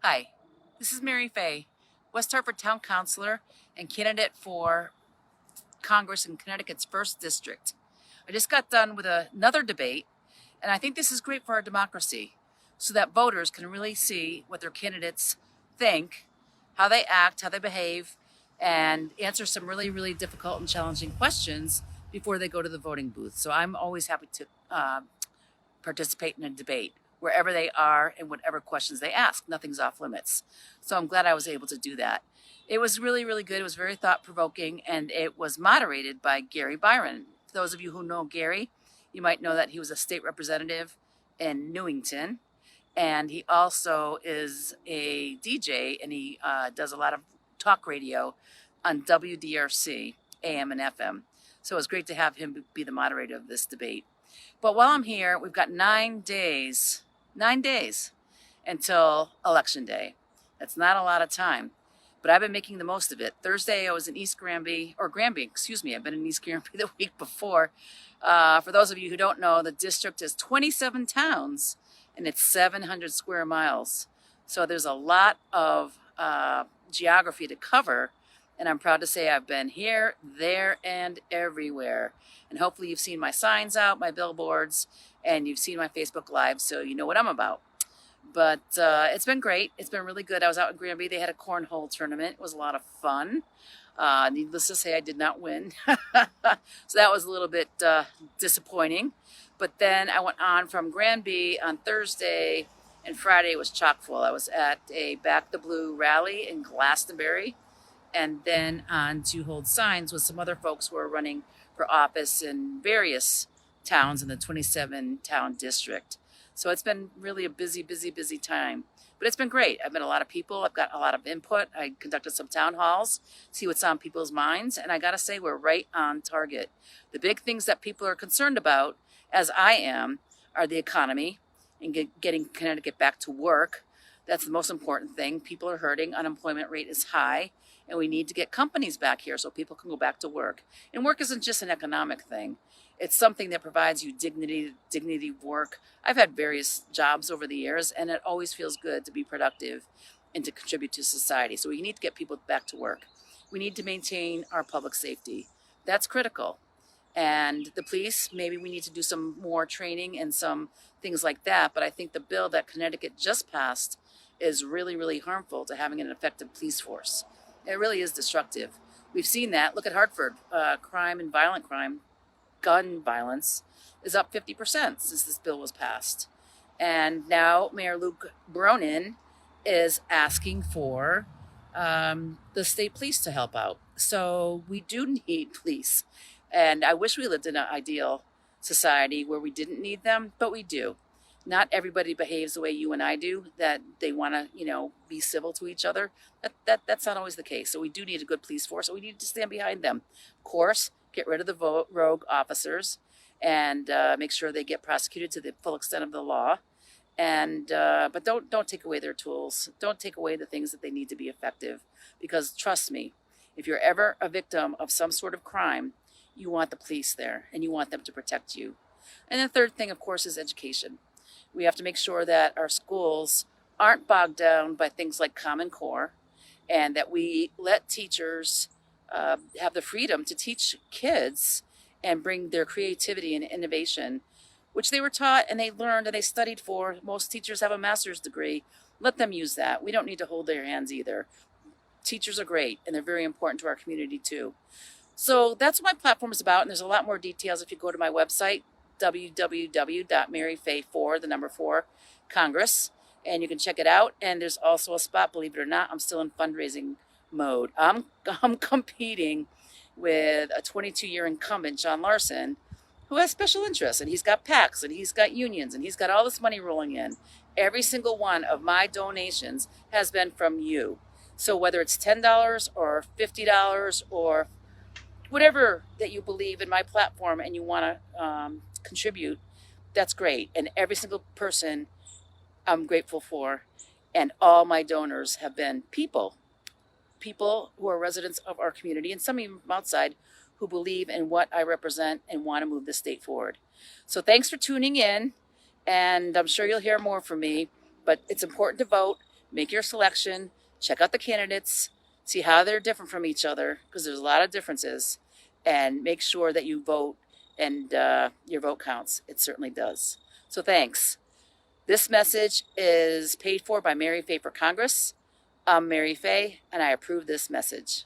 Hi, this is Mary Fay, West Hartford Town Councilor and candidate for Congress in Connecticut's 1st District. I just got done with another debate, and I think this is great for our democracy so that voters can really see what their candidates think, how they act, how they behave, and answer some really, really difficult and challenging questions before they go to the voting booth. So I'm always happy to participate in a debate wherever they are and whatever questions they ask. Nothing's off limits. So I'm glad I was able to do that. It was really, really good. It was very thought provoking, and it was moderated by Gary Byron. For those of you who know Gary, you might know that he was a state representative in Newington, and he also is a DJ, and he does a lot of talk radio on WDRC, AM and FM. So it was great to have him be the moderator of this debate. But while I'm here, we've got 9 days until Election Day. That's not a lot of time, but I've been making the most of it. Thursday, I was in East Granby, or Granby, excuse me. I've been in East Granby the week before. For those of you who don't know, the district is 27 towns and it's 700 square miles. So there's a lot of geography to cover. And I'm proud to say I've been here, there, and everywhere. And hopefully you've seen my signs out, my billboards, and you've seen my Facebook Live, so you know what I'm about. But it's been great. It's been really good. I was out in Granby. They had a cornhole tournament. It was a lot of fun. Needless to say, I did not win. So that was a little bit disappointing. But then I went on from Granby on Thursday, and Friday was chock full. I was at a Back the Blue rally in Glastonbury, and then on to hold signs with some other folks who are running for office in various towns in the 27 town district. So it's been really a busy, busy, busy time. But it's been great. I've met a lot of people. I've got a lot of input. I conducted some town halls, see what's on people's minds. And I got to say, we're right on target. The big things that people are concerned about, as I am, are the economy and getting Connecticut back to work. That's the most important thing. People are hurting. Unemployment rate is high. And we need to get companies back here so people can go back to work. And work isn't just an economic thing. It's something that provides you dignity of work. I've had various jobs over the years, and it always feels good to be productive and to contribute to society. So we need to get people back to work. We need to maintain our public safety. That's critical. And the police, maybe we need to do some more training and some things like that. But I think the bill that Connecticut just passed is really, really harmful to having an effective police force. It really is destructive. We've seen that. Look at Hartford. Crime and violent crime, gun violence, is up 50% since this bill was passed. And now Mayor Luke Bronin is asking for the state police to help out. So we do need police. And I wish we lived in an ideal society where we didn't need them, but we do. Not everybody behaves the way you and I do, that they want to, be civil to each other. That's not always the case. So we do need a good police force, so we need to stand behind them. Of course, get rid of the rogue officers and make sure they get prosecuted to the full extent of the law. And but don't take away their tools. Don't take away the things that they need to be effective. Because trust me, if you're ever a victim of some sort of crime, you want the police there and you want them to protect you. And the third thing, of course, is education. We have to make sure that our schools aren't bogged down by things like Common Core, and that we let teachers have the freedom to teach kids and bring their creativity and innovation, which they were taught and they learned and they studied for. Most teachers have a master's degree. Let them use that. We don't need to hold their hands either. Teachers are great, and they're very important to our community too. So that's what my platform is about, and there's a lot more details if you go to my website, www.maryfay4 and you can check it out. And there's also a spot, believe it or not, I'm still in fundraising mode. I'm competing with a 22-year incumbent, John Larson, who has special interests, and he's got PACs and he's got unions and he's got all this money rolling in. Every single one of my donations has been from you. So whether it's $10 or $50 or whatever that you believe in my platform and you want to contribute, that's great. And every single person I'm grateful for. And all my donors have been people who are residents of our community, and some even from outside, who believe in what I represent and want to move the state forward. So thanks for tuning in, and I'm sure you'll hear more from me. But it's important to vote. Make your selection, check out the candidates, see how they're different from each other, because there's a lot of differences, and make sure that you vote and your vote counts. It certainly does. So thanks. This message is paid for by Mary Fay for Congress. I'm Mary Fay, and I approve this message.